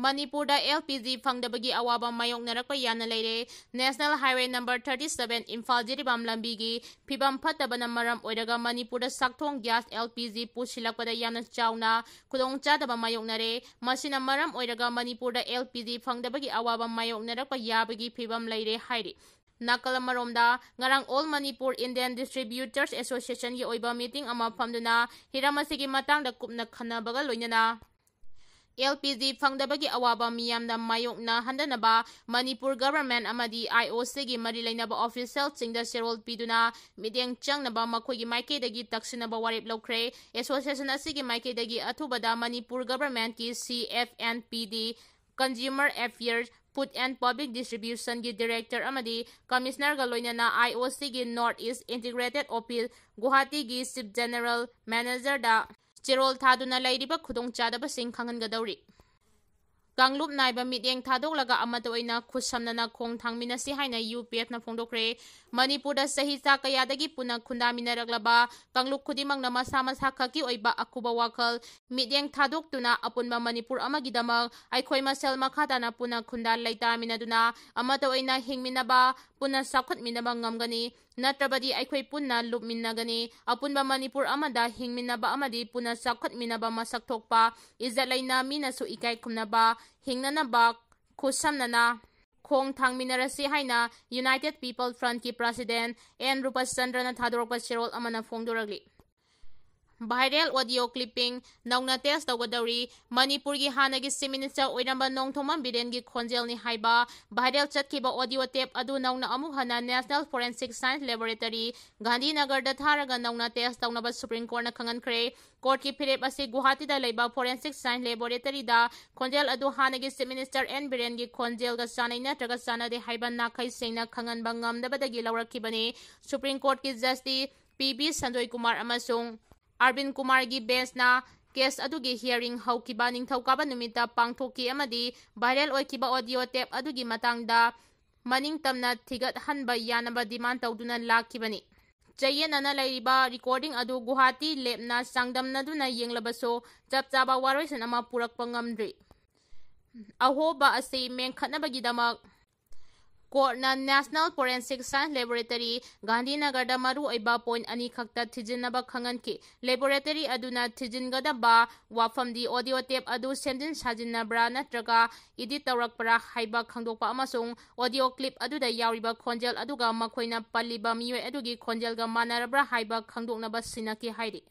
Manipur da LPG fangdabagi awaba mayoknarakpa yana leire. National Highway number 37 Imphal Jiribam lambigi phibam phattabana maram oiraga Manipur da sakthong gas LPG pusilakpada yana chauna khudongchadaba mayoknare. Masina maram oiraga Manipur da LPG fangdabagi awaba mayoknarakpa yabagi phibam leire hairi. Nakalamaromda ngarang All Manipur Indian Distributors Association gi oiba meeting ama phamduna hiramasigi matangda kupna khanabaga loinana LPG fangdabagi awaba miyamda mayokna handanaba Manipur government amadi IOC gi mari lainaba official singda serol piduna mideng changnaba makoigi maikeidagi taksinaba warip lokre. Association asigi maikeidagi athubada Manipur government ki CFNPD Consumer Affairs Food and Public Distribution gi Director amadi Commissioner ga loinana IOC gi North East Integrated Office Guwahati gi Chief General Manager da Chirol thaduna lairiba khudongchadaba sing khangangadawri. Kanglup naiba mityeng thadoklaga amata oina khussamnana khong thangminasi haina UPF na phongdokre. Manipur da sahi cha kayadagi puna khundaminaraklaba kanglup khudimangna masa masa khaki oiba akuba wakhal mityeng thadoktuna apunba Manipur amagidamak aikhoi masel makhadana puna khunda laitaminaduna amata oina hingminaba puna sakhutminaba ngamgani natrabadi aikhoi punna lupminnagani apunba Manipur amada hingminaba amadi puna sakhutminaba masak thokpa izalaina minasu ikai khumnaba hingnanaba khusamnana khong thangminarasi haina United People Front ki President N. Rupachandrana thadorokpa serol amana phongdoragli. Viral audio clipping nauna test tawgadawri Manipur gi hanagi Minister oiramba N.Biren gi khonjel ni haiba viral chatkiba audio tape adu nauna amuk hana National Forensic Science Laboratory Gandhinagar da tharaga nauna test tawnaba Supreme Court na khangankhre. Court ki phirep ase Guwahati da leiba Forensic Science Laboratory da khonjel adu hanagi Minister N.Biren gi khonjel ga sanai natraga sanade haiba nakhai sengna khanganba ngamdabadagi lawrakhibani. Supreme Court ki Justice P.B. Sanjoy Kumar amasung Arvind Kumar gi bench na case adugi hearing haukiba ningthokaba numita pangthoki amadi viral oikiba audio tape adugi matangda maningtamna thigat hanba yanaba demand tawduna lakhibani. Chayenana lairiba recording adu Guwahati lebna sangdamnaduna yenglabaso chapchaba waroisan ama purakpa ngamdri. Ahoba ase mengkhatnabagidamak Court na National Forensic Science Laboratory Gandhinagar da maru oiba point ani khakta thijinaba khanganki. Laboratory aduna thijingadaba wafamdi audio tape adu sendin sajinabra natraga edit tawrakpara haiba khangdokpa amasung audio clip aduda yauriba khonjel aduga makhoina palliba miyoi adugi khonjelga manarabra haiba khangdoknaba sinaki hairi.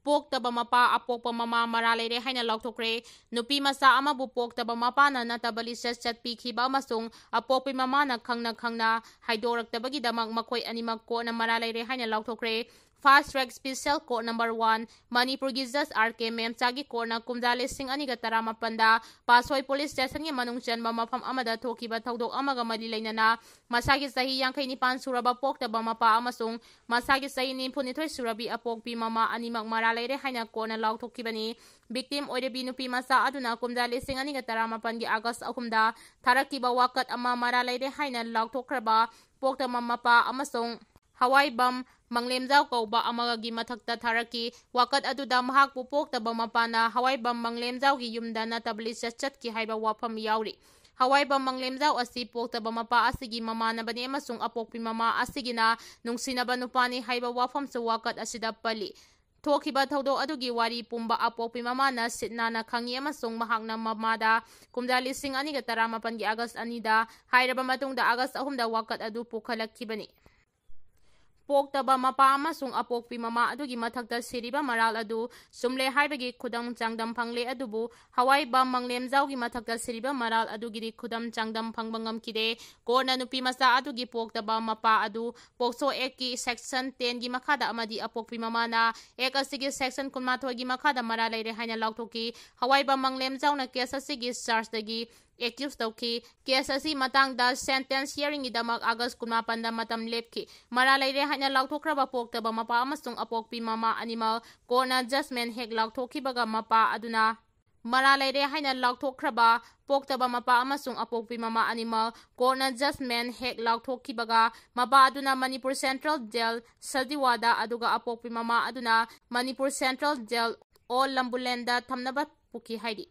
Poktab Mapa apokpa mama mara leire haina laothokkhre. Nupi masa amabu Poktab Mapa na natabali chatpikhiba amasung apokpi mama na khangna haidoraktabagidamak makhoi animak ko na mara leire haina laothokkhre. Fast Track Special Court Number 1 Manipur gi Judge R.K. Memchagi Court na kumjale sing aniga taramapanda Pasoi Police Station gi manung chanba mafam amada thokiba thaudok amaga mali leinana masagi sahi 59 suraba Poktab Mapa amasung masagi sahi 92 surabi apokpi mama animak mara leire haina ko na laothokibani. Victim oirebi nupi masa aduna kumjale sing aniga taramapan gi August 3 da tharakiba wakat ama mara leire haina laothokhraba Poktab Mapa amasung Hawai bam manglemjau kauba amaga gi mathakta tharaki wakat aduda mahakpu Poktab Mapa na Hawai bam manglemjau gi yumda na tabli chatki haiba wafam yauri. Hawai bam manglemjau asi Poktab Mapa asigi mamanabani amasung apokpi mama asigina nungsinaba nupani haiba wafam su wakat asida pali. Thokiba thaudo adugi wari pumba apokpi mama na sitnana khangi amasung mahakna mamada kumjali sing aniga taramapan gi August 2 da hairaba matungda August 3 da wakat adu pukhalakibani. Poktab Mapa amasung apokpi mama adugi mathakta siriba maral adu sumle haibagi khudam changdam phangle adubu Hawai bam manglemjau gi mathakta siriba maral adugi khudam changdam phangbangam kide. Korna nupi masa adugi Poktab Mapa adu Pokso Act ki section 10 gi makhada amadi apokpi mama na Act asigi section 12 gi makhada maral leire haina lauthoki. Hawai bam manglemjau na case asigi charge dagi accused tauki. Case asi matangda sentence hearing idamak August 18 da matam lepki. Mara leire haina lauthokhraba Poktab Mapa amasung apokpi mama animal korna judgment hek lauthokhibaga mapa aduna mara leire haina lauthokhraba Poktab Mapa amasung apokpi mama animal korna judgment hek lauthokhibaga mapa aduna Manipur Central Jail Saldiwada aduga apokpi mama aduna Manipur Central Jail o Lambulenda thamnaba puki haidi.